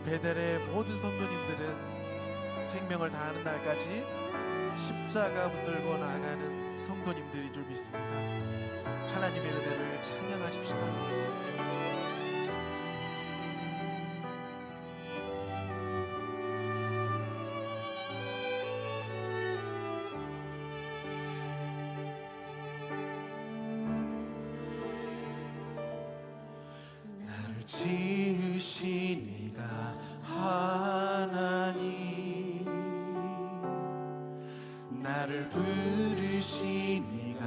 베델의 모든 성도님들은 생명을 다하는 날까지 십자가 붙들고 나아가는 성도님들인 줄 믿습니다. 하나님의 은혜를 찬양하십시다. 지으신 이가 하나님, 나를 부르신 이가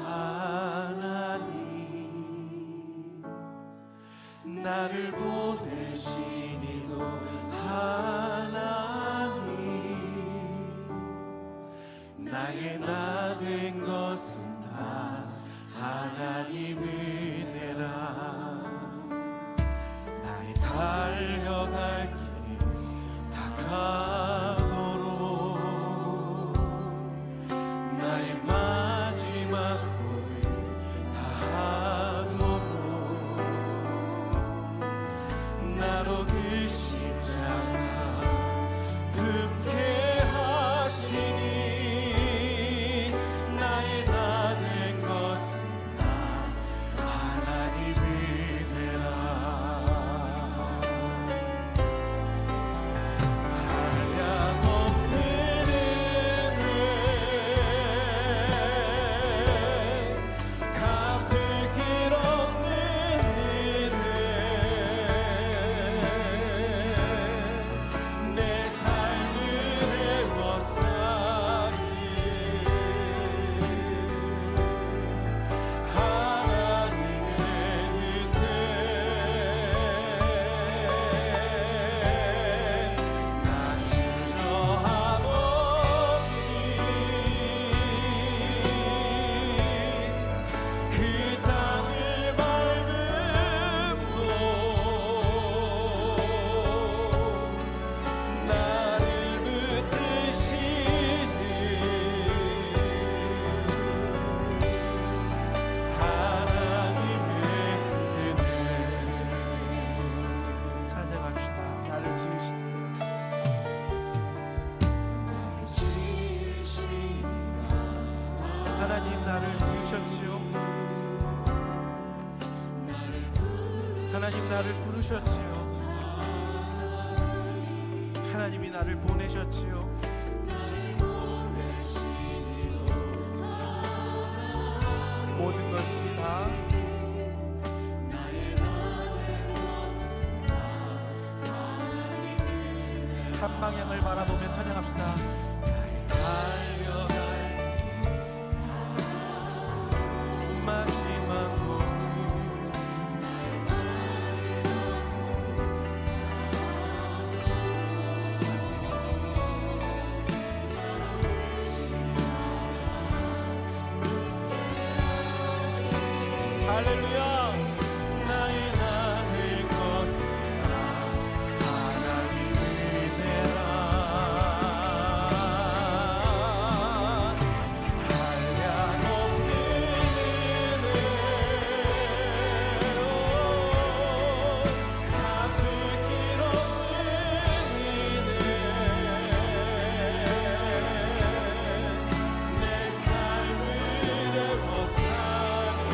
하나님, 나를 보내신 이도 하나님, 나의 나 된 것은 다 하나님 은혜라. 달려갈 길이 다가도록 나의 마지막 고비 다하도록 나로 그 십자가 품게 하시니 나의 나 된 것은 다 하나님 은혜라. 하나님 나를 지으셨지요. 하나님 나를 부르셨지요. 하나님이 나를 보내셨지요. 모든 것이 다 한 방향을 바라보며 찬양합시다. 마지막 할렐루야. 나의 나 될 것은 하나님 은혜라. 한량없는 은혜로 갚을 길 없는 은혜, 내 삶을 내워 사니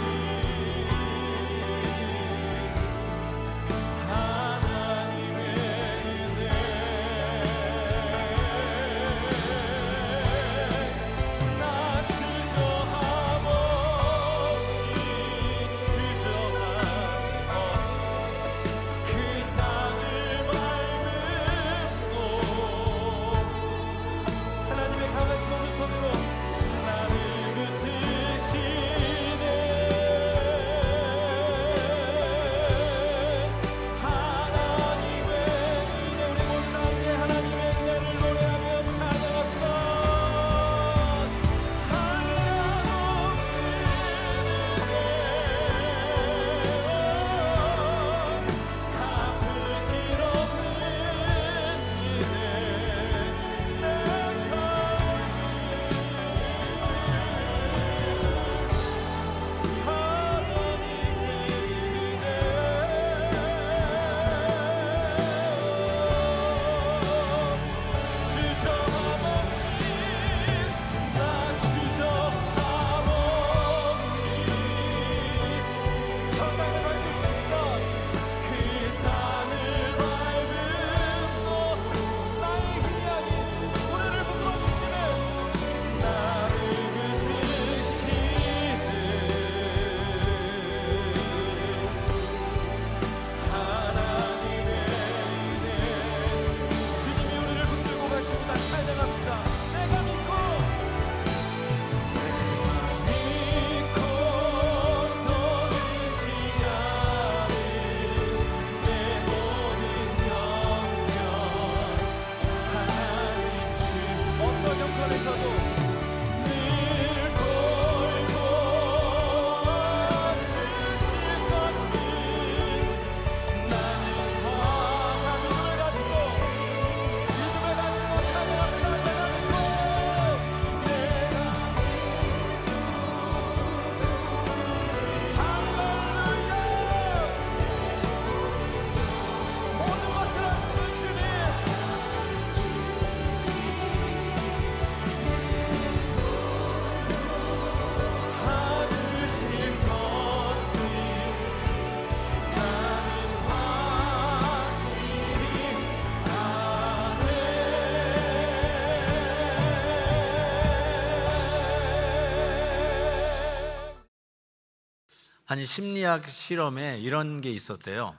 한 심리학 실험에 이런 게 있었대요.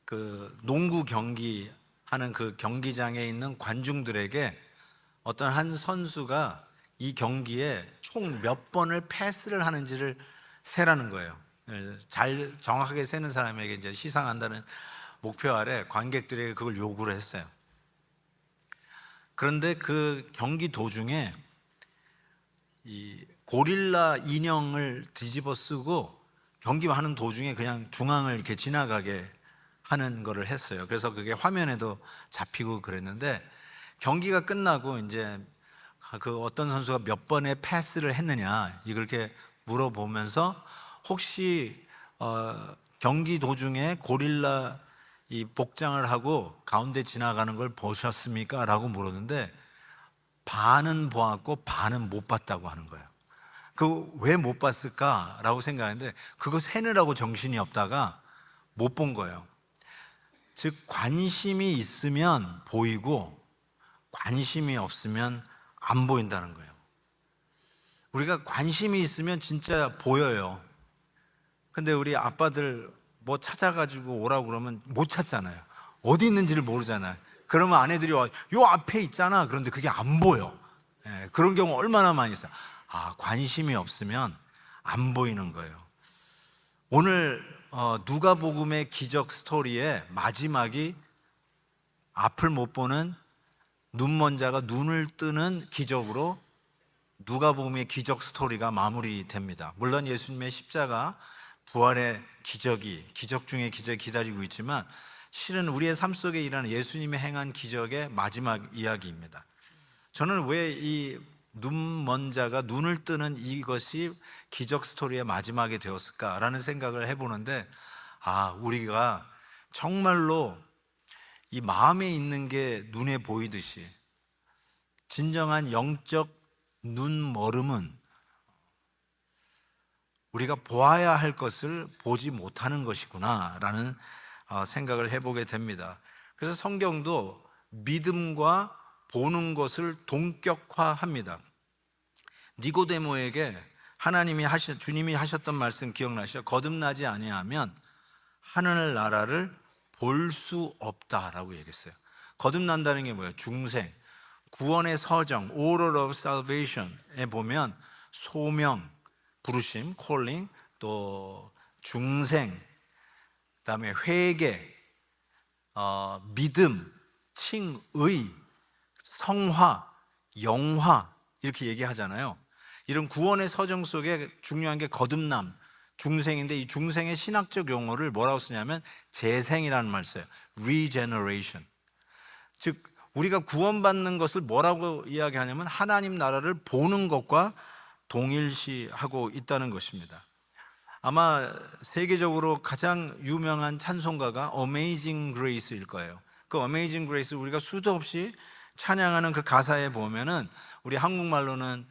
그 농구 경기 하는 그 경기장에 있는 관중들에게 어떤 한 선수가 이 경기에 총 몇 번을 패스를 하는지를 세라는 거예요. 잘 정확하게 세는 사람에게 이제 시상한다는 목표 아래 관객들에게 그걸 요구를 했어요. 그런데 그 경기 도중에 이 고릴라 인형을 뒤집어 쓰고 경기하는 도중에 그냥 중앙을 이렇게 지나가게 하는 거를 했어요. 그래서 그게 화면에도 잡히고 그랬는데, 경기가 끝나고 이제 그 어떤 선수가 몇 번의 패스를 했느냐 이렇게 물어보면서 혹시 경기 도중에 고릴라 이 복장을 하고 가운데 지나가는 걸 보셨습니까? 라고 물었는데 반은 보았고 반은 못 봤다고 하는 거예요. 그 왜 못 봤을까라고 생각하는데 그거 세느라고 정신이 없다가 못 본 거예요. 즉 관심이 있으면 보이고 관심이 없으면 안 보인다는 거예요. 우리가 관심이 있으면 진짜 보여요. 근데 우리 아빠들 뭐 찾아가지고 오라고 그러면 못 찾잖아요. 어디 있는지를 모르잖아요. 그러면 아내들이 와, 요 앞에 있잖아. 그런데 그게 안 보여. 예, 그런 경우 얼마나 많이 있어요. 아, 관심이 없으면 안 보이는 거예요. 오늘 누가복음의 기적 스토리의 마지막이 앞을 못 보는 눈먼 자가 눈을 뜨는 기적으로 누가복음의 기적 스토리가 마무리됩니다. 물론 예수님의 십자가 부활의 기적이 기적 중에 기적이 기다리고 있지만 실은 우리의 삶 속에 일어나는 예수님이 행한 기적의 마지막 이야기입니다. 저는 왜 이 눈먼 자가 눈을 뜨는 이것이 기적 스토리의 마지막이 되었을까라는 생각을 해보는데, 아, 우리가 정말로 이 마음에 있는 게 눈에 보이듯이 진정한 영적 눈머름은 우리가 보아야 할 것을 보지 못하는 것이구나라는 생각을 해보게 됩니다. 그래서 성경도 믿음과 보는 것을 동격화합니다. 니고데모에게 주님이 하셨던 말씀 기억나시죠? 거듭나지 아니하면 하늘나라를 볼 수 없다라고 얘기했어요. 거듭난다는 게 뭐예요? 중생, 구원의 서정, Order of Salvation에 보면 소명, 부르심, calling, 또 중생, 그다음에 회개, 믿음, 칭의, 성화, 영화 이렇게 얘기하잖아요. 이런 구원의 서정 속에 중요한 게 거듭남, 중생인데 이 중생의 신학적 용어를 뭐라고 쓰냐면 재생이라는 말 써요. Regeneration. 즉 우리가 구원받는 것을 뭐라고 이야기하냐면 하나님 나라를 보는 것과 동일시하고 있다는 것입니다. 아마 세계적으로 가장 유명한 찬송가가 Amazing Grace일 거예요. 그 Amazing Grace 우리가 수도 없이 찬양하는 그 가사에 보면은 우리 한국말로는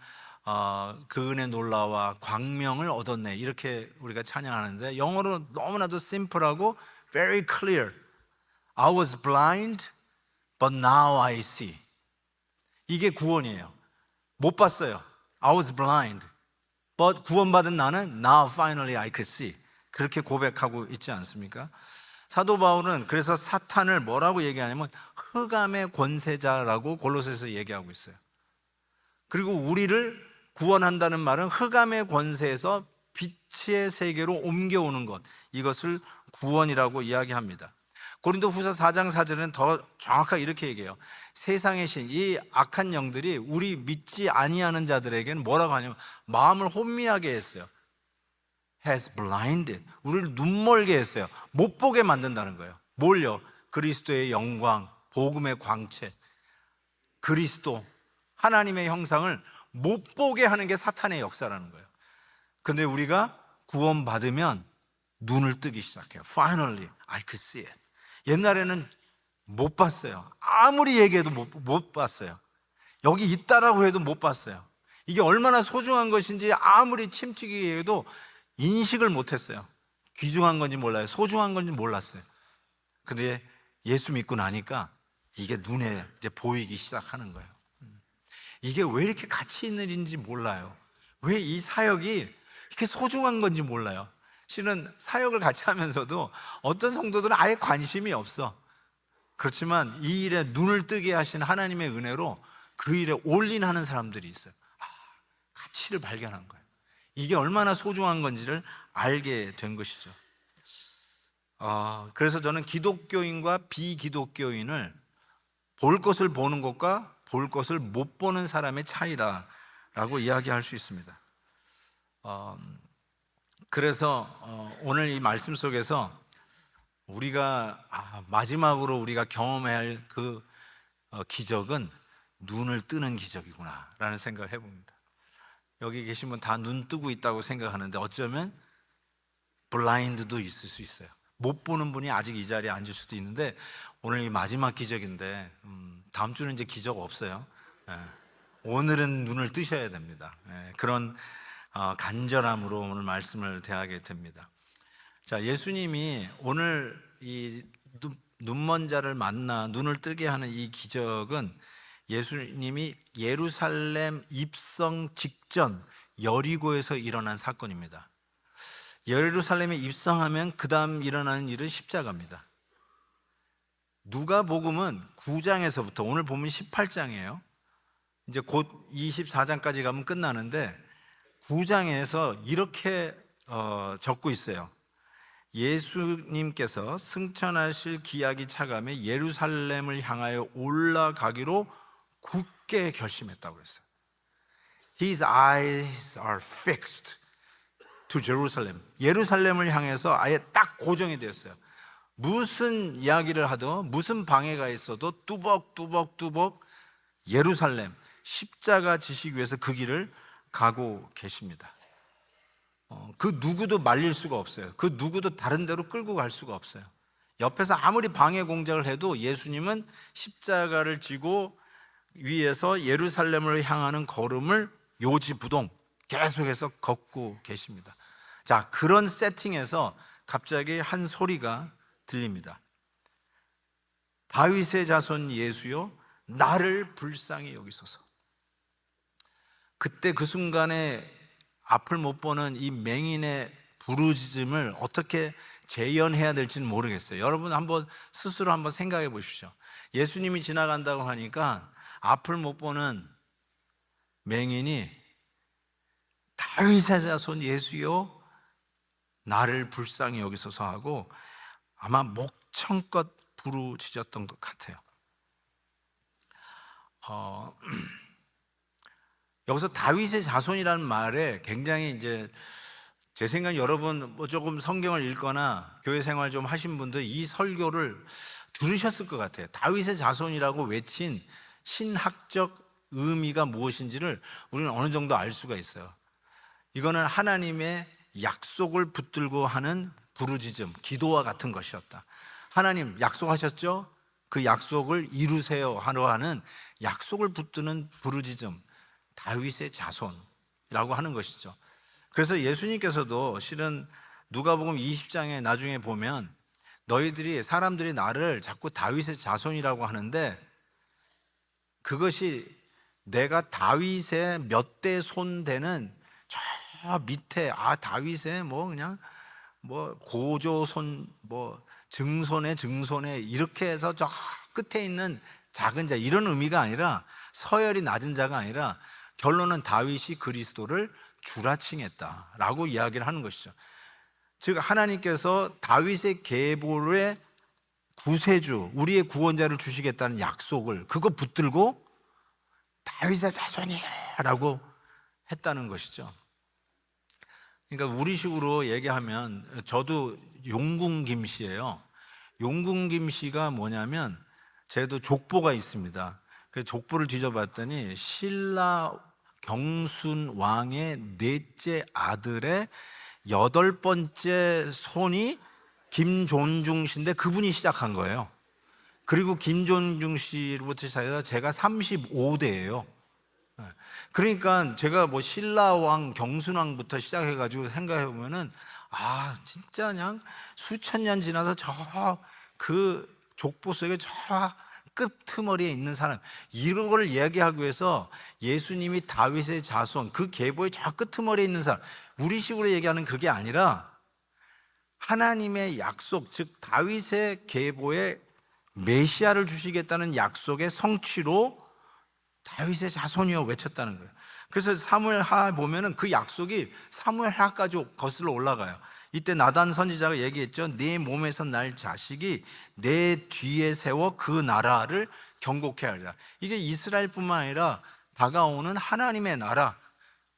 그 은혜 놀라와 광명을 얻었네 이렇게 우리가 찬양하는데, 영어로 너무나도 심플하고 very clear. I was blind but now I see. 이게 구원이에요. 못 봤어요. I was blind but 구원받은 나는 now finally I could see. 그렇게 고백하고 있지 않습니까? 사도 바울은 그래서 사탄을 뭐라고 얘기하냐면 흑암의 권세자라고 골로새서 얘기하고 있어요. 그리고 우리를 구원한다는 말은 흑암의 권세에서 빛의 세계로 옮겨오는 것, 이것을 구원이라고 이야기합니다. 고린도후서 4장 4절은 더 정확하게 이렇게 얘기해요. 세상의 신, 이 악한 영들이 우리 믿지 아니하는 자들에게는 뭐라고 하냐면 마음을 혼미하게 했어요. has blinded. 우리를 눈멀게 했어요. 못 보게 만든다는 거예요. 뭘요? 그리스도의 영광, 복음의 광채, 그리스도, 하나님의 형상을 못 보게 하는 게 사탄의 역사라는 거예요. 근데 우리가 구원받으면 눈을 뜨기 시작해요. Finally, I could see it. 옛날에는 못 봤어요. 아무리 얘기해도 못 봤어요. 여기 있다라고 해도 못 봤어요. 이게 얼마나 소중한 것인지 아무리 침튀기 해도 인식을 못했어요. 귀중한 건지 몰라요. 소중한 건지 몰랐어요. 근데 예수 믿고 나니까 이게 눈에 이제 보이기 시작하는 거예요. 이게 왜 이렇게 가치 있는 일인지 몰라요. 왜 이 사역이 이렇게 소중한 건지 몰라요. 실은 사역을 같이 하면서도 어떤 성도들은 아예 관심이 없어. 그렇지만 이 일에 눈을 뜨게 하신 하나님의 은혜로 그 일에 올인하는 사람들이 있어요. 가치를 발견한 거예요. 이게 얼마나 소중한 건지를 알게 된 것이죠. 그래서 저는 기독교인과 비기독교인을 볼 것을 보는 것과 볼 것을 못 보는 사람의 차이라고 이야기할 수 있습니다. 그래서 오늘 이 말씀 속에서 우리가 마지막으로 우리가 경험해야 할 그 기적은 눈을 뜨는 기적이구나 라는 생각을 해봅니다. 여기 계신 분 다 눈 뜨고 있다고 생각하는데 어쩌면 블라인드도 있을 수 있어요. 못 보는 분이 아직 이 자리에 앉을 수도 있는데 오늘 이 마지막 기적인데 다음 주는 이제 기적 없어요. 오늘은 눈을 뜨셔야 됩니다. 그런 간절함으로 오늘 말씀을 대하게 됩니다. 자, 예수님이 오늘 이 눈먼 자를 만나 눈을 뜨게 하는 이 기적은 예수님이 예루살렘 입성 직전 여리고에서 일어난 사건입니다. 예루살렘에 입성하면 그 다음 일어나는 일은 십자가입니다. 누가복음은 9장에서부터 오늘 보면 18장이에요. 이제 곧 24장까지 가면 끝나는데 9장에서 이렇게 적고 있어요. 예수님께서 승천하실 기약이 차감해 예루살렘을 향하여 올라가기로 굳게 결심했다고 그랬어요. His eyes are fixed to Jerusalem. 예루살렘을 향해서 아예 딱 고정이 되었어요. 무슨 이야기를 하든 무슨 방해가 있어도 뚜벅뚜벅뚜벅 예루살렘 십자가 지시기 위해서 그 길을 가고 계십니다. 그 누구도 말릴 수가 없어요. 그 누구도 다른 데로 끌고 갈 수가 없어요. 옆에서 아무리 방해 공작을 해도 예수님은 십자가를 지고 위에서 예루살렘을 향하는 걸음을 요지부동 계속해서 걷고 계십니다. 자, 그런 세팅에서 갑자기 한 소리가 들립니다. 다윗의 자손 예수여, 나를 불쌍히 여기소서. 그때 그 순간에 앞을 못 보는 이 맹인의 부르짖음을 어떻게 재현해야 될지는 모르겠어요. 여러분 한번 스스로 한번 생각해 보십시오. 예수님이 지나간다고 하니까 앞을 못 보는 맹인이 다윗의 자손 예수여, 나를 불쌍히 여기소서 하고 아마 목청껏 부르짖었던 것 같아요. 여기서 다윗의 자손이라는 말에 굉장히 이제 제 생각 여러분 뭐 조금 성경을 읽거나 교회 생활 좀 하신 분들 이 설교를 들으셨을 것 같아요. 다윗의 자손이라고 외친 신학적 의미가 무엇인지를 우리는 어느 정도 알 수가 있어요. 이거는 하나님의 약속을 붙들고 하는 부르짖음, 기도와 같은 것이었다. 하나님 약속하셨죠? 그 약속을 이루세요 하러 하는 약속을 붙드는 부르짖음, 다윗의 자손이라고 하는 것이죠. 그래서 예수님께서도 실은 누가복음 20장에 나중에 보면 사람들이 나를 자꾸 다윗의 자손이라고 하는데 그것이 내가 다윗의 몇 대 손 되는 저 밑에 다윗의 그냥 고조손 증손에 이렇게 해서 저 끝에 있는 작은 자 이런 의미가 아니라 서열이 낮은 자가 아니라 결론은 다윗이 그리스도를 주라칭했다라고 이야기를 하는 것이죠. 즉 하나님께서 다윗의 계보의 구세주, 우리의 구원자를 주시겠다는 약속을 그거 붙들고 다윗의 자손이라고 했다는 것이죠. 그러니까 우리식으로 얘기하면 저도 용궁 김씨예요. 용궁 김씨가 뭐냐면 제도 족보가 있습니다. 그 족보를 뒤져봤더니 신라 경순 왕의 넷째 아들의 8번째 손이 김존중 씨인데 그분이 시작한 거예요. 그리고 김존중 씨로부터 시작해서 제가 35대예요. 그러니까 제가 신라왕 경순왕부터 시작해가지고 생각해보면은 진짜 그냥 수천 년 지나서 저 그 족보 속에 저 끄트머리에 있는 사람 이런 거를 이야기하기 위해서 예수님이 다윗의 자손 그 계보의 저 끄트머리에 있는 사람 우리식으로 얘기하는 그게 아니라 하나님의 약속, 즉 다윗의 계보에 메시아를 주시겠다는 약속의 성취로 다윗의 자손이여 외쳤다는 거예요. 그래서 사무엘하 보면은 그 약속이 사무엘하까지 거슬러 올라가요. 이때 나단 선지자가 얘기했죠. 네 몸에서 날 자식이 내 뒤에 세워 그 나라를 경고케 하리라. 이게 이스라엘뿐만 아니라 다가오는 하나님의 나라,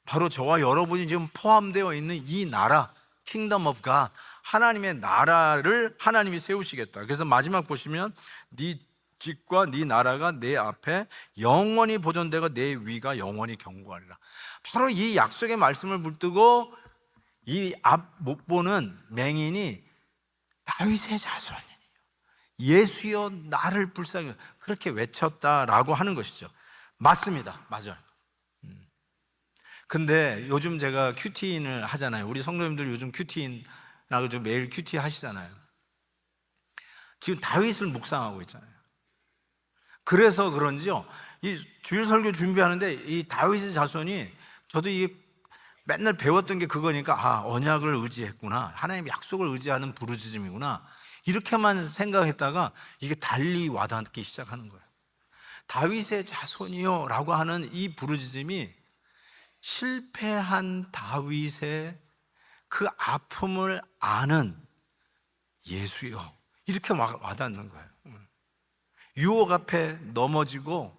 바로 저와 여러분이 지금 포함되어 있는 이 나라, Kingdom of God, 하나님의 나라를 하나님이 세우시겠다. 그래서 마지막 보시면 네 집과 네 나라가 내 앞에 영원히 보존되고 내 위가 영원히 견고하리라. 바로 이 약속의 말씀을 붙들고 이 앞 못 보는 맹인이 다윗의 자손이요 예수여 나를 불쌍히 그렇게 외쳤다라고 하는 것이죠. 맞습니다. 맞아요. 근데 요즘 제가 큐티인을 하잖아요. 우리 성도님들 요즘 큐티인하고 좀 매일 큐티 하시잖아요. 지금 다윗을 묵상하고 있잖아요. 그래서 그런지요, 이 주일 설교 준비하는데 이 다윗의 자손이, 저도 이게 맨날 배웠던 게 그거니까, 아, 언약을 의지했구나, 하나님의 약속을 의지하는 부르짖음이구나, 이렇게만 생각했다가 이게 달리 와닿기 시작하는 거예요. 다윗의 자손이요 라고 하는 이 부르짖음이 실패한 다윗의 그 아픔을 아는 예수요, 이렇게 와닿는 거예요. 유혹 앞에 넘어지고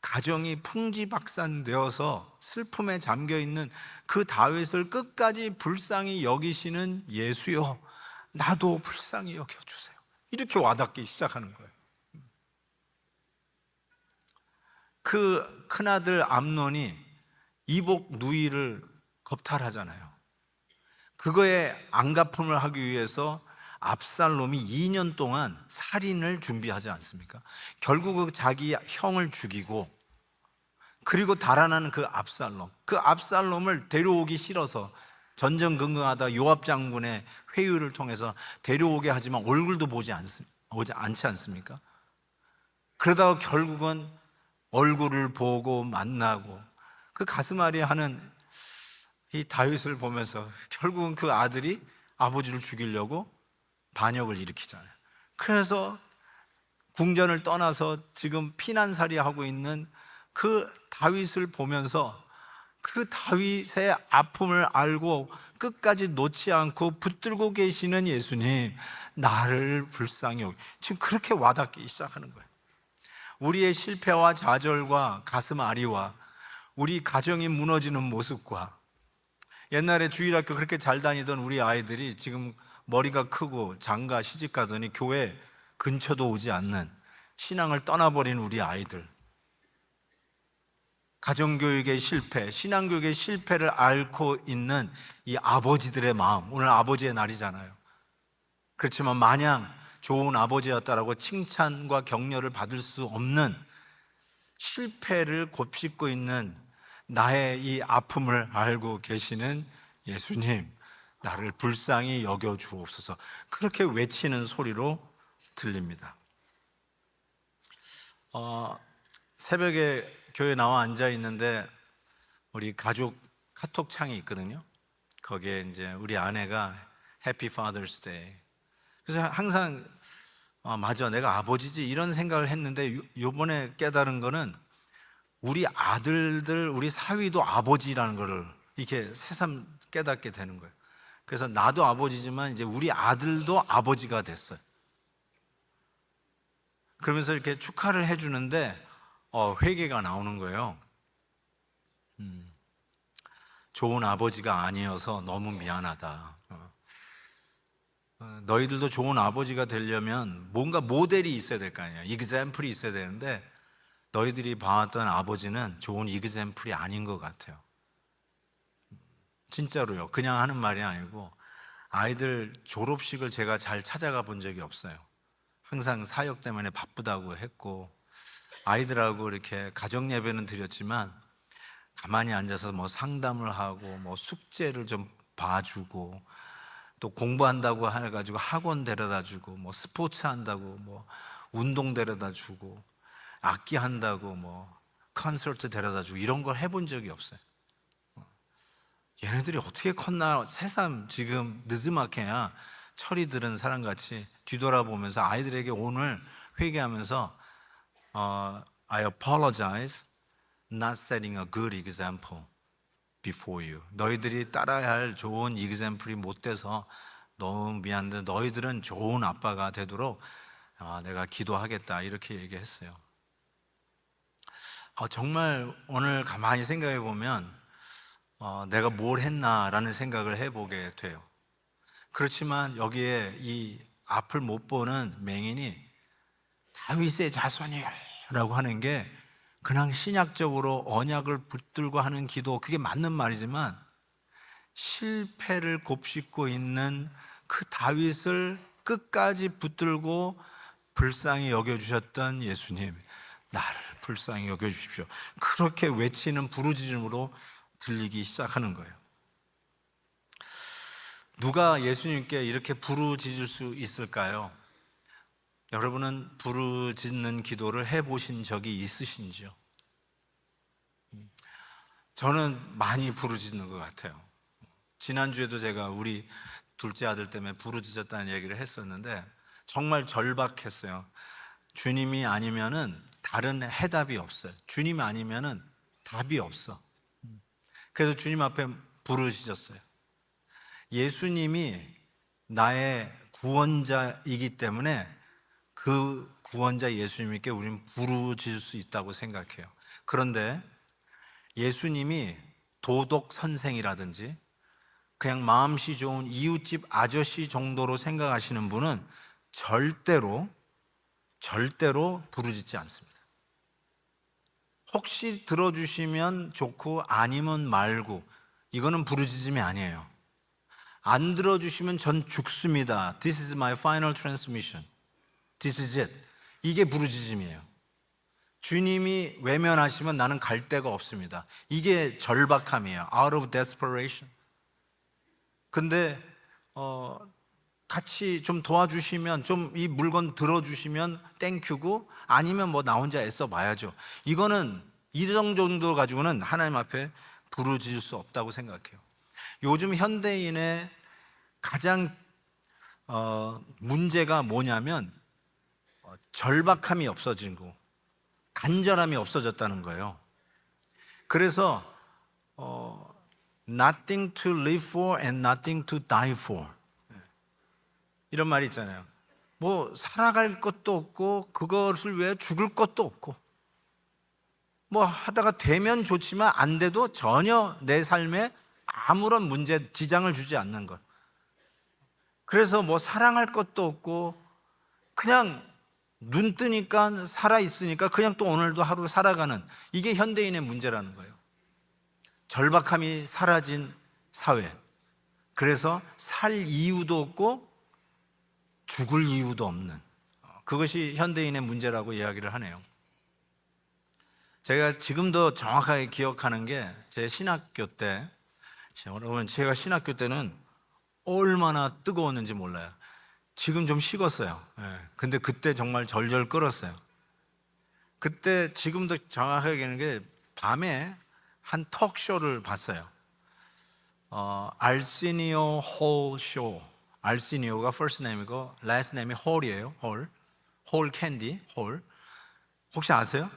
가정이 풍지박산되어서 슬픔에 잠겨있는 그 다윗을 끝까지 불쌍히 여기시는 예수요, 나도 불쌍히 여겨주세요, 이렇게 와닿기 시작하는 거예요. 그 큰아들 암논이 이복 누이를 겁탈하잖아요. 그거에 안갚음을 하기 위해서 압살롬이 2년 동안 살인을 준비하지 않습니까? 결국 자기 형을 죽이고, 그리고 달아나는 그 압살롬을 데려오기 싫어서 전전긍긍하다 요압 장군의 회유를 통해서 데려오게 하지만 얼굴도 보지 않지 않습니까? 그러다가 결국은 얼굴을 보고 만나고 그 가슴앓이 하는 이 다윗을 보면서 결국은 그 아들이 아버지를 죽이려고 반역을 일으키잖아요. 그래서 궁전을 떠나서 지금 피난살이 하고 있는 그 다윗을 보면서 그 다윗의 아픔을 알고 끝까지 놓지 않고 붙들고 계시는 예수님, 나를 불쌍히 여기, 지금 그렇게 와닿기 시작하는 거예요. 우리의 실패와 좌절과 가슴 아리와 우리 가정이 무너지는 모습과, 옛날에 주일학교 그렇게 잘 다니던 우리 아이들이 지금 머리가 크고 장가 시집 가더니 교회 근처도 오지 않는, 신앙을 떠나버린 우리 아이들, 가정교육의 실패, 신앙교육의 실패를 앓고 있는 이 아버지들의 마음, 오늘 아버지의 날이잖아요. 그렇지만 마냥 좋은 아버지였다라고 칭찬과 격려를 받을 수 없는 실패를 곱씹고 있는 나의 이 아픔을 알고 계시는 예수님, 나를 불쌍히 여겨 주옵소서, 그렇게 외치는 소리로 들립니다. 새벽에 교회 나와 앉아 있는데 우리 가족 카톡 창이 있거든요. 거기에 이제 우리 아내가 해피 파더스 데이, 그래서 항상 맞아, 내가 아버지지, 이런 생각을 했는데 요번에 깨달은 거는 우리 아들들, 우리 사위도 아버지라는 거를 이렇게 새삼 깨닫게 되는 거예요. 그래서 나도 아버지지만 이제 우리 아들도 아버지가 됐어요. 그러면서 이렇게 축하를 해주는데 회개가 나오는 거예요. 좋은 아버지가 아니어서 너무 미안하다. 너희들도 좋은 아버지가 되려면 뭔가 모델이 있어야 될 거 아니야. 이그젬플이 있어야 되는데 너희들이 봐왔던 아버지는 좋은 이그젬플이 아닌 것 같아요. 진짜로요. 그냥 하는 말이 아니고, 아이들 졸업식을 제가 잘 찾아가 본 적이 없어요. 항상 사역 때문에 바쁘다고 했고, 아이들하고 이렇게 가정 예배는 드렸지만 가만히 앉아서 뭐 상담을 하고 뭐 숙제를 좀 봐주고, 또 공부한다고 해가지고 학원 데려다주고, 뭐 스포츠 한다고 뭐 운동 데려다주고, 악기 한다고 뭐 콘서트 데려다주고, 이런 걸 해본 적이 없어요. 얘네들이 어떻게 컸나 새삼 지금 느즈마케야 철이 들은 사람같이 뒤돌아보면서 아이들에게 오늘 회개하면서 I apologize not setting a good example before you. 너희들이 따라야 할 좋은 example이 못 돼서 너무 미안한데 너희들은 좋은 아빠가 되도록 내가 기도하겠다 이렇게 얘기했어요. 정말 오늘 가만히 생각해 보면 내가 뭘 했나라는 생각을 해보게 돼요. 그렇지만 여기에 이 앞을 못 보는 맹인이 다윗의 자손이라고 하는 게 그냥 신약적으로 언약을 붙들고 하는 기도, 그게 맞는 말이지만 실패를 곱씹고 있는 그 다윗을 끝까지 붙들고 불쌍히 여겨주셨던 예수님, 나를 불쌍히 여겨주십시오, 그렇게 외치는 부르짖음으로 들리기 시작하는 거예요. 누가 예수님께 이렇게 부르짖을 수 있을까요? 여러분은 부르짖는 기도를 해보신 적이 있으신지요? 저는 많이 부르짖는 것 같아요. 지난주에도 제가 우리 둘째 아들 때문에 부르짖었다는 얘기를 했었는데 정말 절박했어요. 주님이 아니면은 다른 해답이 없어요. 주님이 아니면은 답이 없어. 그래서 주님 앞에 부르짖었어요. 예수님이 나의 구원자이기 때문에 그 구원자 예수님께 우리는 부르짖을 수 있다고 생각해요. 그런데 예수님이 도덕 선생이라든지 그냥 마음씨 좋은 이웃집 아저씨 정도로 생각하시는 분은 절대로 부르짖지 않습니다. 혹시 들어주시면 좋고 아니면 말고, 이거는 부르짖음이 아니에요. 안 들어주시면 전 죽습니다. This is my final transmission. This is it. 이게 부르짖음이에요. 주님이 외면하시면 나는 갈 데가 없습니다. 이게 절박함이에요. Out of desperation. 근데 같이 좀 도와주시면, 좀 이 물건 들어주시면 땡큐고, 아니면 뭐 나 혼자 애써 봐야죠. 이거는 이 정도 가지고는 하나님 앞에 부르짖을 수 없다고 생각해요. 요즘 현대인의 가장 문제가 뭐냐면 절박함이 없어지고 간절함이 없어졌다는 거예요. 그래서 nothing to live for and nothing to die for, 이런 말이 있잖아요. 뭐 살아갈 것도 없고 그것을 위해 죽을 것도 없고, 뭐 하다가 되면 좋지만 안 돼도 전혀 내 삶에 아무런 문제, 지장을 주지 않는 것. 그래서 뭐 사랑할 것도 없고 그냥 눈 뜨니까 살아있으니까 그냥 또 오늘도 하루 살아가는, 이게 현대인의 문제라는 거예요. 절박함이 사라진 사회. 그래서 살 이유도 없고 죽을 이유도 없는, 그것이 현대인의 문제라고 이야기를 하네요. 제가 지금도 정확하게 기억하는 게 제 신학교 때, 여러분 제가 신학교 때는 얼마나 뜨거웠는지 몰라요. 지금 좀 식었어요. 근데 그때 정말 절절 끓었어요. 그때 지금도 정확하게 기억하는 게 밤에 한 톡쇼를 봤어요. 알시니오 홀 쇼. 알시니오가 first name이고 last name이 홀이에요. 홀 캔디 홀. 혹시 아세요?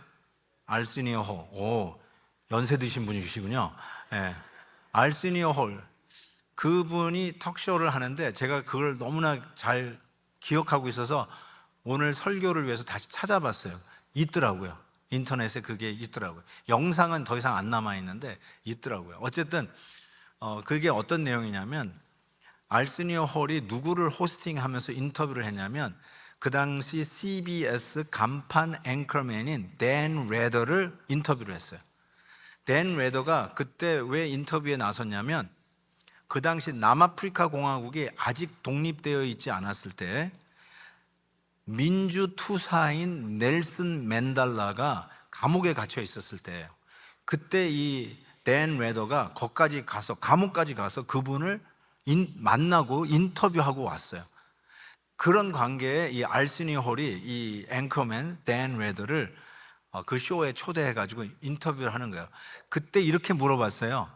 알시니오 홀. 오, 연세 드신 분이시군요. 알시니오 홀. 그분이 톡쇼를 하는데 제가 그걸 너무나 잘 기억하고 있어서 오늘 설교를 위해서 다시 찾아봤어요. 있더라고요. 인터넷에 그게 있더라고요. 영상은 더 이상 안 남아있는데 있더라고요. 어쨌든 그게 어떤 내용이냐면, 알시니오 홀이 누구를 호스팅하면서 인터뷰를 했냐면 그 당시 CBS 간판 앵커맨인 댄 레더를 인터뷰를 했어요. 댄 레더가 그때 왜 인터뷰에 나섰냐면, 그 당시 남아프리카 공화국이 아직 독립되어 있지 않았을 때 민주투사인 넬슨 맨델라가 감옥에 갇혀 있었을 때예요. 그때 이 댄 레더가 거기까지 가서, 감옥까지 가서 그분을 만나고 인터뷰하고 왔어요. 그런 관계에 이 알시니 홀이 이 앵커맨 댄 레더를 그 쇼에 초대해가지고 인터뷰를 하는 거예요. 그때 이렇게 물어봤어요.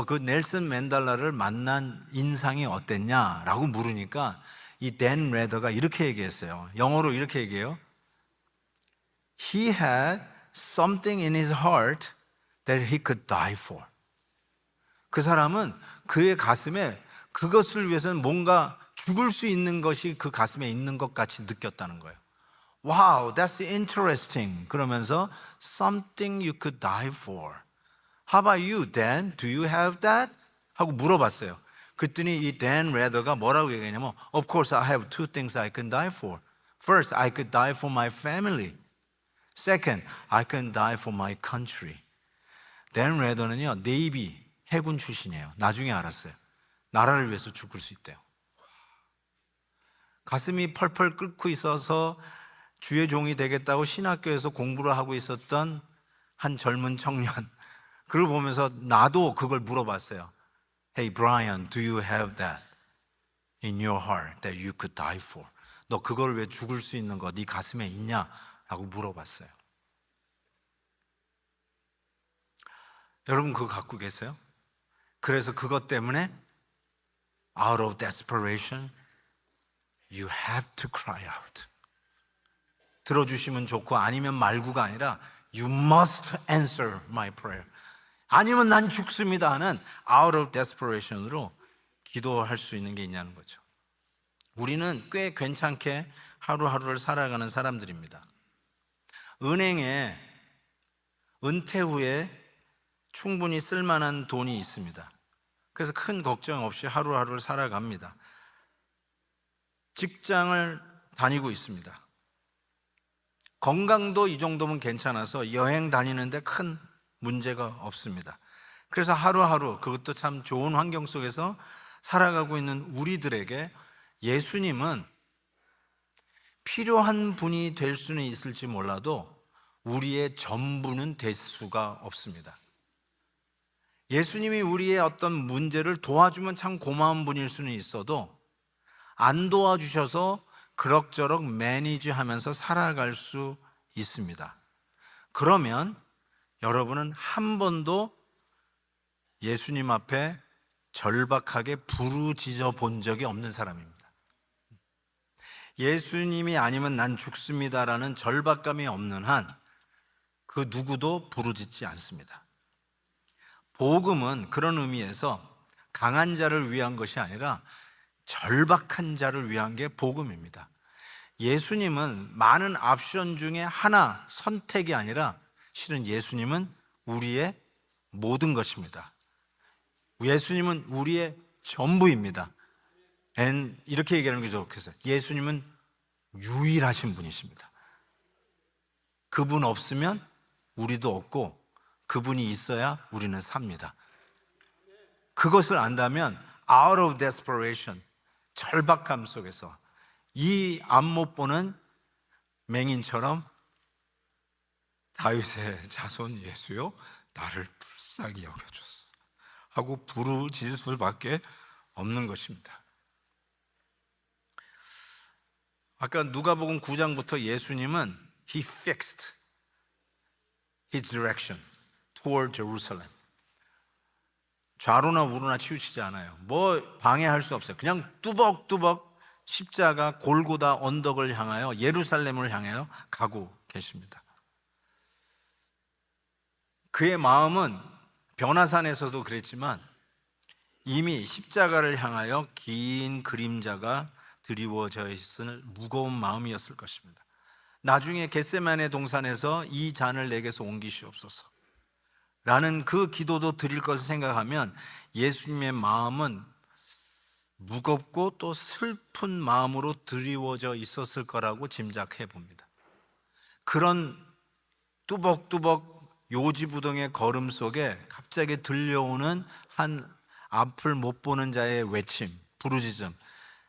그 넬슨 맨델라를 만난 인상이 어땠냐라고 물으니까 이 댄 레더가 이렇게 얘기했어요. 영어로 이렇게 얘기해요. He had something in his heart that he could die for. 그 사람은 그의 가슴에 그것을 위해서는 뭔가 죽을 수 있는 것이 그 가슴에 있는 것 같이 느꼈다는 거예요. Wow, that's interesting. 그러면서 something you could die for. How about you, Dan? Do you have that? 하고 물어봤어요. 그랬더니 이 Dan Rather가 뭐라고 얘기했냐면 Of course I have two things I can die for. First, I could die for my family. Second, I can die for my country. Dan Rather는요, 네이비, 해군 출신이에요. 나중에 알았어요. 나라를 위해서 죽을 수 있대요. 가슴이 펄펄 끓고 있어서 주의 종이 되겠다고 신학교에서 공부를 하고 있었던 한 젊은 청년, 그걸 보면서 나도 그걸 물어봤어요. Hey Brian, do you have that in your heart that you could die for? 너 그걸 왜 죽을 수 있는 거 네 가슴에 있냐? 라고 물어봤어요. 여러분 그거 갖고 계세요? 그래서 그것 때문에 out of desperation you have to cry out. 들어주시면 좋고 아니면 말고가 아니라 You must answer my prayer. 아니면 난 죽습니다 하는 out of desperation으로 기도할 수 있는 게 있냐는 거죠. 우리는 꽤 괜찮게 하루하루를 살아가는 사람들입니다. 은행에 은퇴 후에 충분히 쓸만한 돈이 있습니다. 그래서 큰 걱정 없이 하루하루를 살아갑니다. 직장을 다니고 있습니다. 건강도 이 정도면 괜찮아서 여행 다니는데 큰 문제가 없습니다. 그래서 하루하루 그것도 참 좋은 환경 속에서 살아가고 있는 우리들에게 예수님은 필요한 분이 될 수는 있을지 몰라도 우리의 전부는 될 수가 없습니다. 예수님이 우리의 어떤 문제를 도와주면 참 고마운 분일 수는 있어도 안 도와주셔서 그럭저럭 매니지하면서 살아갈 수 있습니다. 그러면 여러분은 한 번도 예수님 앞에 절박하게 부르짖어 본 적이 없는 사람입니다. 예수님이 아니면 난 죽습니다라는 절박감이 없는 한 그 누구도 부르짖지 않습니다. 복음은 그런 의미에서 강한 자를 위한 것이 아니라 절박한 자를 위한 게 복음입니다. 예수님은 많은 옵션 중에 하나 선택이 아니라 실은 예수님은 우리의 모든 것입니다. 예수님은 우리의 전부입니다. 이렇게 얘기하는 게 좋겠어요. 예수님은 유일하신 분이십니다. 그분 없으면 우리도 없고 그분이 있어야 우리는 삽니다. 그것을 안다면 out of desperation, 절박함 속에서 이 앞 못 보는 맹인처럼 다윗의 자손 예수여 나를 불쌍히 여겨주소서 하고 부르짖을 수밖에 없는 것입니다. 아까 누가복음 9장부터 예수님은 He fixed His direction toward Jerusalem. 좌로나 우로나 치우치지 않아요. 뭐 방해할 수 없어요. 그냥 뚜벅뚜벅 십자가 골고다 언덕을 향하여 예루살렘을 향하여 가고 계십니다. 그의 마음은 변화산에서도 그랬지만 이미 십자가를 향하여 긴 그림자가 드리워져 있을 무거운 마음이었을 것입니다. 나중에 겟세마네 동산에서 이 잔을 내게서 옮기시옵소서 라는 그 기도도 드릴 것을 생각하면 예수님의 마음은 무겁고 또 슬픈 마음으로 드리워져 있었을 거라고 짐작해 봅니다. 그런 뚜벅뚜벅 요지부동의 걸음 속에 갑자기 들려오는 한 앞을 못 보는 자의 외침, 부르짖음,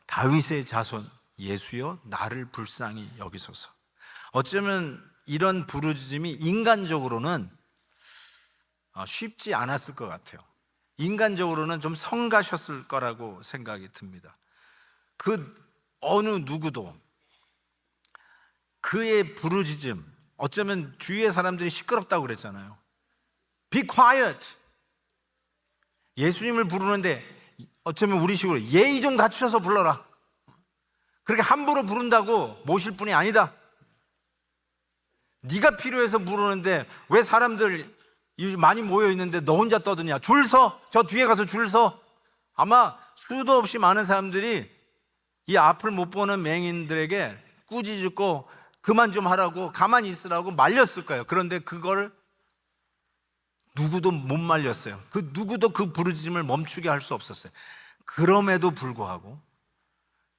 다윗의 자손 예수여 나를 불쌍히 여기소서. 어쩌면 이런 부르짖음이 인간적으로는 쉽지 않았을 것 같아요. 인간적으로는 좀 성가셨을 거라고 생각이 듭니다. 그 어느 누구도 그의 부르짖음, 어쩌면 주위의 사람들이 시끄럽다고 그랬잖아요. Be quiet. 예수님을 부르는데 어쩌면 우리식으로 예의 좀 갖추셔서 불러라. 그렇게 함부로 부른다고 모실 분이 아니다. 네가 필요해서 부르는데 왜 사람들 많이 모여 있는데 너 혼자 떠드냐? 줄 서. 저 뒤에 가서 줄 서. 아마 수도 없이 많은 사람들이 이 앞을 못 보는 맹인들에게 꾸짖고 그만 좀 하라고, 가만히 있으라고 말렸을 거예요. 그런데 그걸 누구도 못 말렸어요. 그 누구도 그 부르짖음을 멈추게 할 수 없었어요. 그럼에도 불구하고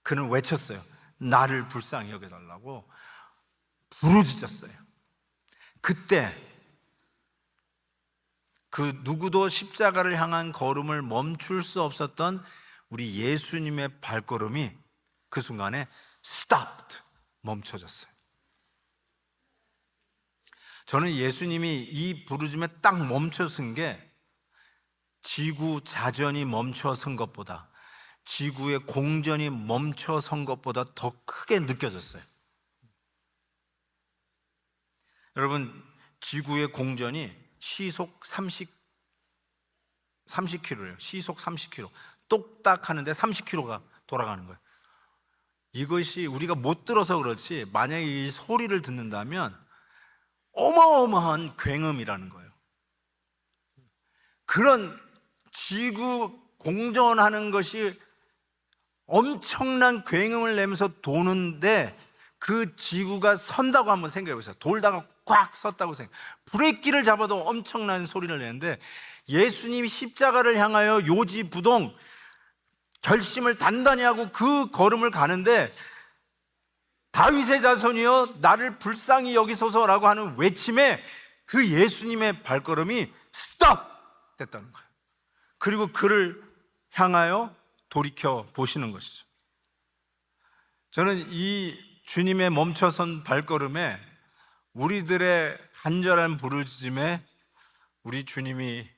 그는 외쳤어요. 나를 불쌍히 여겨달라고 부르짖었어요. 그때 그 누구도 십자가를 향한 걸음을 멈출 수 없었던 우리 예수님의 발걸음이 그 순간에 stopped, 멈춰졌어요. 저는 예수님이 이 부르짖음에 딱 멈춰선 게 지구 자전이 멈춰선 것보다, 지구의 공전이 멈춰선 것보다 더 크게 느껴졌어요. 여러분, 지구의 공전이 시속 30km예요. 시속 30km. 똑딱 하는데 30km가 돌아가는 거예요. 이것이 우리가 못 들어서 그렇지, 만약에 이 소리를 듣는다면 어마어마한 굉음이라는 거예요. 그런 지구 공전하는 것이 엄청난 굉음을 내면서 도는데 그 지구가 선다고 한번 생각해 보세요. 돌다가 꽉 섰다고 생각해. 브레이크를 잡아도 엄청난 소리를 내는데 예수님이 십자가를 향하여 요지부동 결심을 단단히 하고 그 걸음을 가는데 다윗의 자손이여 나를 불쌍히 여기소서라고 하는 외침에 그 예수님의 발걸음이 스톱 됐다는 거예요. 그리고 그를 향하여 돌이켜 보시는 것이죠. 저는 이 주님의 멈춰선 발걸음에 우리들의 간절한 부르짖음에 우리 주님이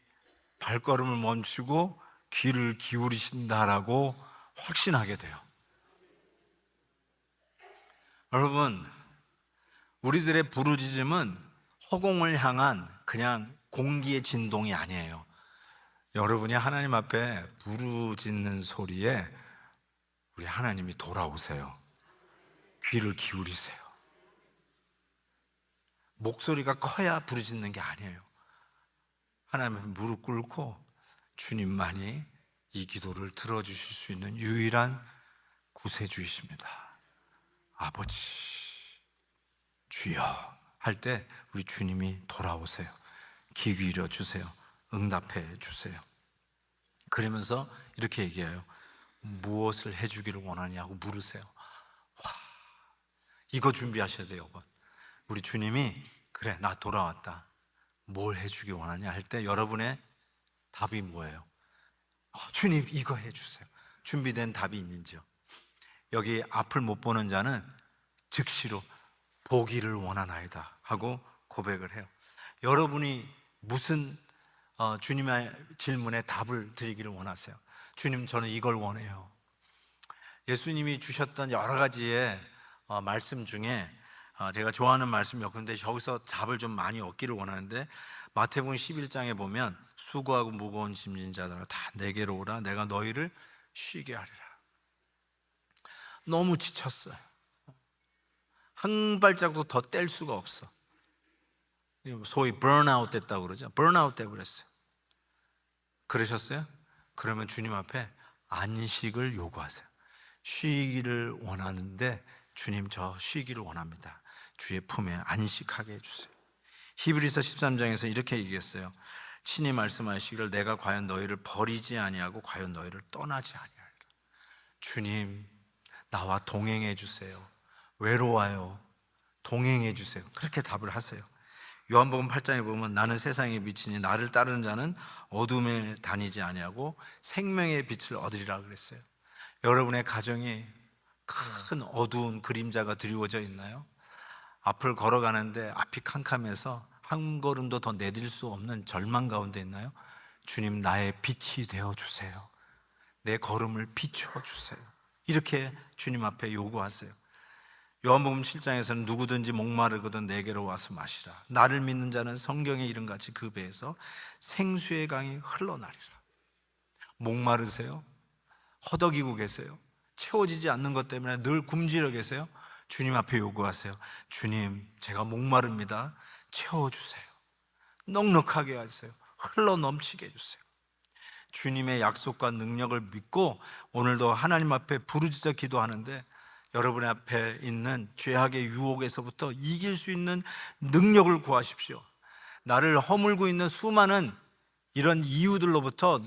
발걸음을 멈추고 귀를 기울이신다라고 확신하게 돼요. 여러분, 우리들의 부르짖음은 허공을 향한 그냥 공기의 진동이 아니에요. 여러분이 하나님 앞에 부르짖는 소리에 우리 하나님이 돌아오세요. 귀를 기울이세요. 목소리가 커야 부르짖는 게 아니에요. 하나님 앞에 무릎 꿇고 주님만이 이 기도를 들어주실 수 있는 유일한 구세주이십니다. 아버지, 주여 할 때 우리 주님이 돌아오세요. 귀 기울여 주세요. 응답해 주세요. 그러면서 이렇게 얘기해요. 무엇을 해주기를 원하냐고 물으세요. 와, 이거 준비하셔야 돼요. 우리 주님이 그래 나 돌아왔다, 뭘 해주기 원하냐 할 때 여러분의 답이 뭐예요? 주님 이거 해주세요. 준비된 답이 있는지요? 여기 앞을 못 보는 자는 즉시로 보기를 원하나이다 하고 고백을 해요. 여러분이 무슨 주님의 질문에 답을 드리기를 원하세요? 주님 저는 이걸 원해요. 예수님이 주셨던 여러 가지의 말씀 중에 제가 좋아하는 말씀 몇 군데 여기서 답을 좀 많이 얻기를 원하는데, 마태복음 11장에 보면 수고하고 무거운 짐진 자들아 다 내게로 오라 내가 너희를 쉬게 하리라. 너무 지쳤어요. 한 발자국도 더 뗄 수가 없어. 소위 burnout 됐다고 그러죠. burnout 돼버렸어요. 그러셨어요? 그러면 주님 앞에 안식을 요구하세요. 쉬기를 원하는데 주님 저 쉬기를 원합니다. 주의 품에 안식하게 해주세요. 히브리서 13장에서 이렇게 얘기했어요. 친히 말씀하시기를 내가 과연 너희를 버리지 아니하고 과연 너희를 떠나지 아니하리라. 주님 나와 동행해 주세요. 외로워요. 동행해 주세요. 그렇게 답을 하세요. 요한복음 8장에 보면 나는 세상에 미치니 나를 따르는 자는 어둠에 다니지 아니하고 생명의 빛을 얻으리라 그랬어요. 여러분의 가정이 큰 어두운 그림자가 드리워져 있나요? 앞을 걸어가는데 앞이 캄캄해서 한 걸음도 더 내딜 수 없는 절망 가운데 있나요? 주님 나의 빛이 되어주세요. 내 걸음을 비춰주세요. 이렇게 주님 앞에 요구하세요. 요한복음 7장에서는 누구든지 목마르거든 내게로 와서 마시라. 나를 믿는 자는 성경의 이름같이 그 배에서 생수의 강이 흘러나리라. 목마르세요? 허덕이고 계세요? 채워지지 않는 것 때문에 늘 굶주려 계세요? 주님 앞에 요구하세요. 주님, 제가 목마릅니다. 채워주세요. 넉넉하게 하세요. 흘러 넘치게 해주세요. 주님의 약속과 능력을 믿고 오늘도 하나님 앞에 부르짖어 기도하는데 여러분의 앞에 있는 죄악의 유혹에서부터 이길 수 있는 능력을 구하십시오. 나를 허물고 있는 수많은 이런 이유들로부터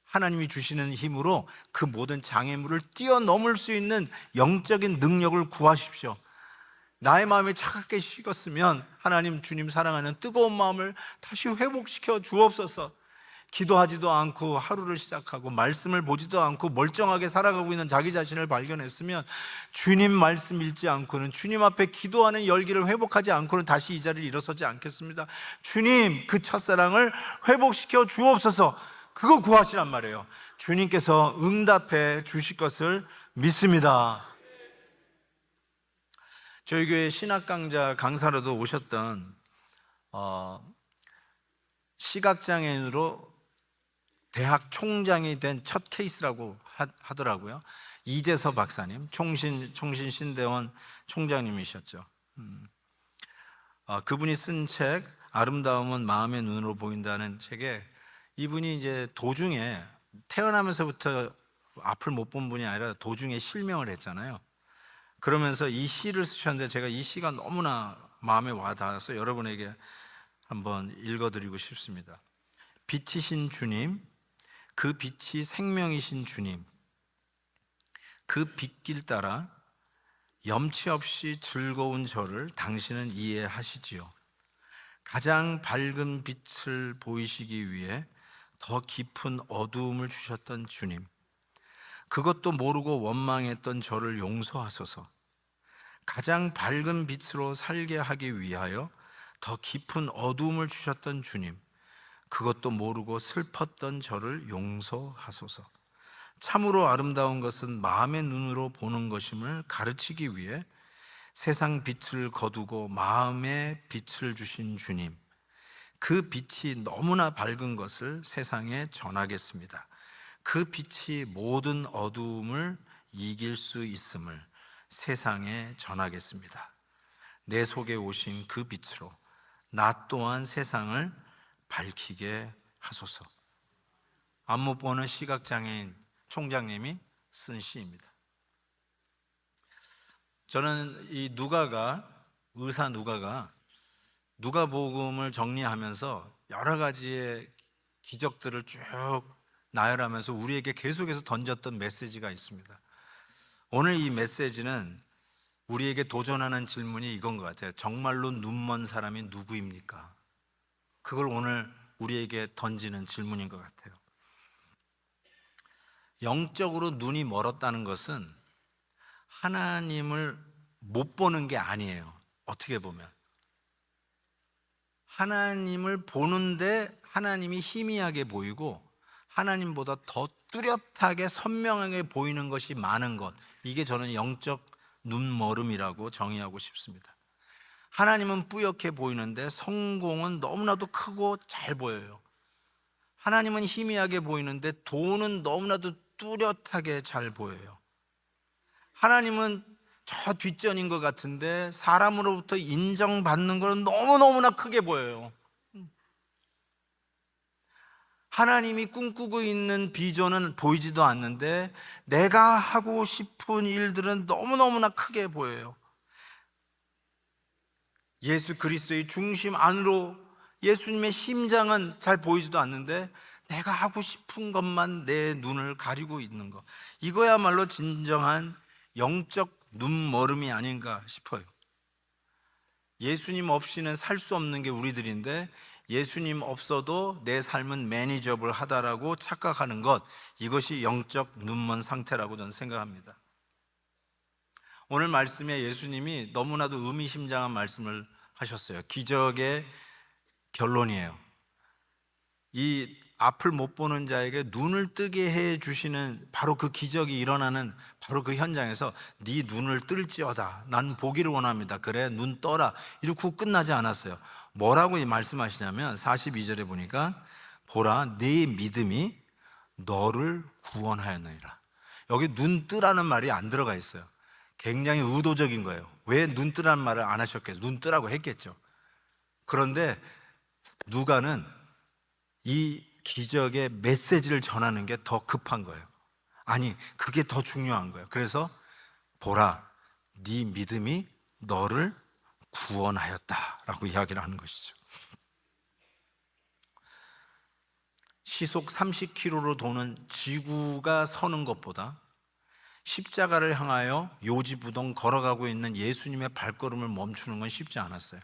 하나님이 주시는 힘으로 그 모든 장애물을 뛰어넘을 수 있는 영적인 능력을 구하십시오. 나의 마음이 차갑게 식었으면 하나님, 주님 사랑하는 뜨거운 마음을 다시 회복시켜 주옵소서. 기도하지도 않고 하루를 시작하고 말씀을 보지도 않고 멀쩡하게 살아가고 있는 자기 자신을 발견했으면 주님 말씀 읽지 않고는, 주님 앞에 기도하는 열기를 회복하지 않고는 다시 이 자리를 일어서지 않겠습니다. 주님, 그 첫사랑을 회복시켜 주옵소서. 그거 구하시란 말이에요. 주님께서 응답해 주실 것을 믿습니다. 저희 교회 신학 강좌 강사로도 오셨던 시각장애인으로 대학 총장이 된 첫 케이스라고 하더라고요. 이재서 박사님, 총신신대원 총장님이셨죠. 그분이 쓴 책 아름다움은 마음의 눈으로 보인다는 책에 이분이 이제 도중에, 태어나면서부터 앞을 못 본 분이 아니라 도중에 실명을 했잖아요. 그러면서 이 시를 쓰셨는데 제가 이 시가 너무나 마음에 와닿아서 여러분에게 한번 읽어드리고 싶습니다. 빛이신 주님, 그 빛이 생명이신 주님, 그 빛길 따라 염치 없이 즐거운 저를 당신은 이해하시지요. 가장 밝은 빛을 보이시기 위해 더 깊은 어두움을 주셨던 주님, 그것도 모르고 원망했던 저를 용서하소서. 가장 밝은 빛으로 살게 하기 위하여 더 깊은 어두움을 주셨던 주님, 그것도 모르고 슬펐던 저를 용서하소서. 참으로 아름다운 것은 마음의 눈으로 보는 것임을 가르치기 위해 세상 빛을 거두고 마음의 빛을 주신 주님, 그 빛이 너무나 밝은 것을 세상에 전하겠습니다. 그 빛이 모든 어두움을 이길 수 있음을 세상에 전하겠습니다. 내 속에 오신 그 빛으로 나 또한 세상을 밝히게 하소서. 안 못 보는 시각장애인 총장님이 쓴 시입니다. 저는 이 의사 누가가 누가복음을 정리하면서 여러 가지의 기적들을 쭉 나열하면서 우리에게 계속해서 던졌던 메시지가 있습니다. 오늘 이 메시지는 우리에게 도전하는 질문이 이건 것 같아요. 정말로 눈먼 사람이 누구입니까? 그걸 오늘 우리에게 던지는 질문인 것 같아요. 영적으로 눈이 멀었다는 것은 하나님을 못 보는 게 아니에요. 어떻게 보면 하나님을 보는데 하나님이 희미하게 보이고 하나님보다 더 뚜렷하게 선명하게 보이는 것이 많은 것, 이게 저는 영적 눈멀음이라고 정의하고 싶습니다. 하나님은 뿌옇게 보이는데 성공은 너무나도 크고 잘 보여요. 하나님은 희미하게 보이는데 돈은 너무나도 뚜렷하게 잘 보여요. 하나님은 저 뒷전인 것 같은데 사람으로부터 인정받는 것은 너무너무나 크게 보여요. 하나님이 꿈꾸고 있는 비전은 보이지도 않는데 내가 하고 싶은 일들은 너무너무나 크게 보여요. 예수 그리스도의 중심 안으로 예수님의 심장은 잘 보이지도 않는데 내가 하고 싶은 것만 내 눈을 가리고 있는 것, 이거야말로 진정한 영적 눈멀음이 아닌가 싶어요. 예수님 없이는 살 수 없는 게 우리들인데 예수님 없어도 내 삶은 매니저블 하다라고 착각하는 것, 이것이 영적 눈먼 상태라고 저는 생각합니다. 오늘 말씀에 예수님이 너무나도 의미심장한 말씀을 하셨어요. 기적의 결론이에요. 이 앞을 못 보는 자에게 눈을 뜨게 해 주시는 바로 그 기적이 일어나는 바로 그 현장에서 네 눈을 뜰지어다, 난 보기를 원합니다, 그래 눈 떠라, 이렇게 끝나지 않았어요. 뭐라고 말씀하시냐면 42절에 보니까 보라, 네 믿음이 너를 구원하였느니라. 여기 눈 뜨라는 말이 안 들어가 있어요. 굉장히 의도적인 거예요. 왜 눈 뜨라는 말을 안 하셨겠어요? 눈 뜨라고 했겠죠. 그런데 누가는 이 기적의 메시지를 전하는 게 더 급한 거예요. 아니, 그게 더 중요한 거예요. 그래서 보라, 네 믿음이 너를 구원하였다라고 이야기를 하는 것이죠. 시속 30km로 도는 지구가 서는 것보다 십자가를 향하여 요지부동 걸어가고 있는 예수님의 발걸음을 멈추는 건 쉽지 않았어요.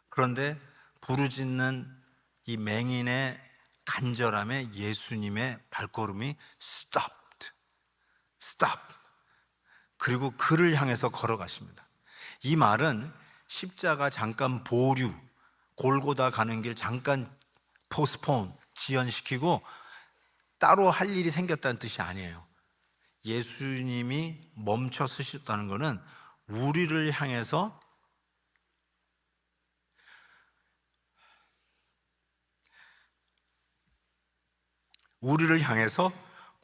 그런데 부르짖는 이 맹인의 간절함에 예수님의 발걸음이 stop. 그리고 그를 향해서 걸어가십니다. 이 말은 십자가 잠깐 보류, 골고다 가는 길 잠깐 postpone, 지연시키고 따로 할 일이 생겼다는 뜻이 아니에요. 예수님이 멈춰 서셨다는 것은 우리를 향해서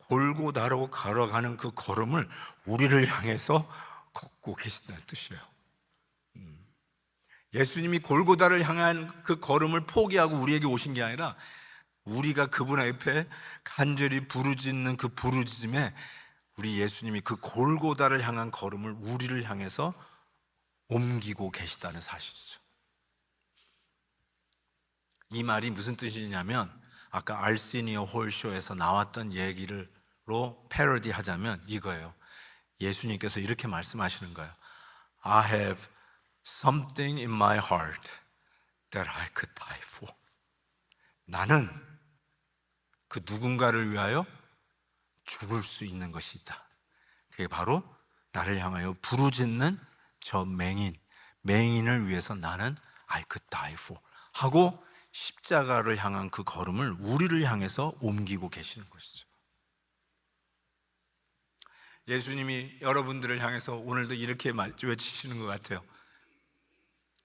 골고다로 걸어가는 그 걸음을 우리를 향해서 걷고 계신다는 뜻이에요. 예수님이 골고다를 향한 그 걸음을 포기하고 우리에게 오신 게 아니라 우리가 그분 앞에 간절히 부르짖는 그 부르짖음에 우리 예수님이 그 골고다를 향한 걸음을 우리를 향해서 옮기고 계시다는 사실이죠. 이 말이 무슨 뜻이냐면 아까 알시니어 홀쇼에서 나왔던 얘기로 패러디 하자면 이거예요. 예수님께서 이렇게 말씀하시는 거예요. I have something in my heart that I could die for. 나는 그 누군가를 위하여 죽을 수 있는 것이 있다. 그게 바로 나를 향하여 부르짖는 저 맹인을 위해서 나는 I could die for 하고 십자가를 향한 그 걸음을 우리를 향해서 옮기고 계시는 것이죠. 예수님이 여러분들을 향해서 오늘도 이렇게 외치시는 것 같아요.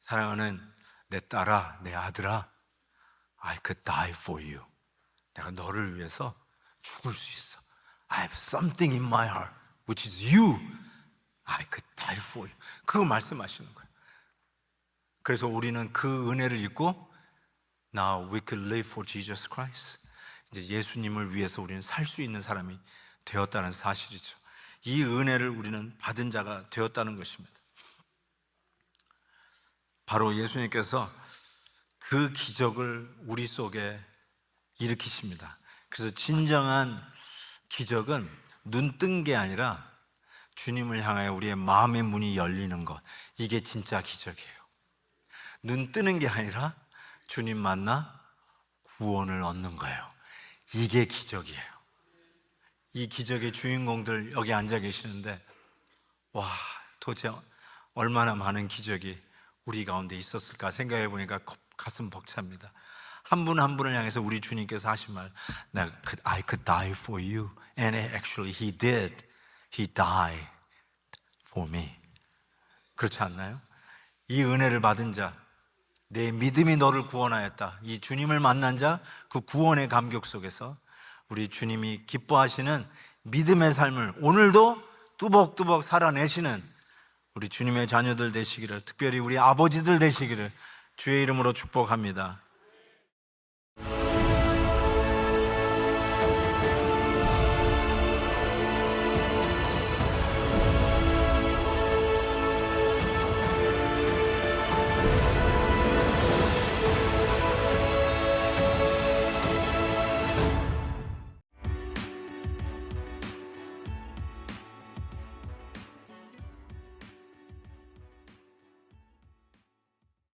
사랑하는 내 딸아, 내 아들아, I could die for you. 내가 너를 위해서 죽을 수 있어. I have something in my heart, which is you. I could die for you. 그거 말씀하시는 거예요. 그래서 우리는 그 은혜를 입고 Now we could live for Jesus Christ. 이제 예수님을 위해서 우리는 살 수 있는 사람이 되었다는 사실이죠. 이 은혜를 우리는 받은 자가 되었다는 것입니다. 바로 예수님께서 그 기적을 우리 속에 일으키십니다. 그래서 진정한 기적은 눈 뜬 게 아니라 주님을 향하여 우리의 마음의 문이 열리는 것, 이게 진짜 기적이에요. 눈 뜨는 게 아니라 주님 만나 구원을 얻는 거예요. 이게 기적이에요. 이 기적의 주인공들 여기 앉아 계시는데 와, 도대체 얼마나 많은 기적이 우리 가운데 있었을까 생각해 보니까 가슴 벅찹니다. 한 분 한 분을 향해서 우리 주님께서 하신 말, I could die for you. And actually he did. He died for me. 그렇지 않나요? 이 은혜를 받은 자, 내 믿음이 너를 구원하였다. 이 주님을 만난 자, 그 구원의 감격 속에서 우리 주님이 기뻐하시는 믿음의 삶을 오늘도 뚜벅뚜벅 살아내시는 우리 주님의 자녀들 되시기를, 특별히 우리 아버지들 되시기를 주의 이름으로 축복합니다.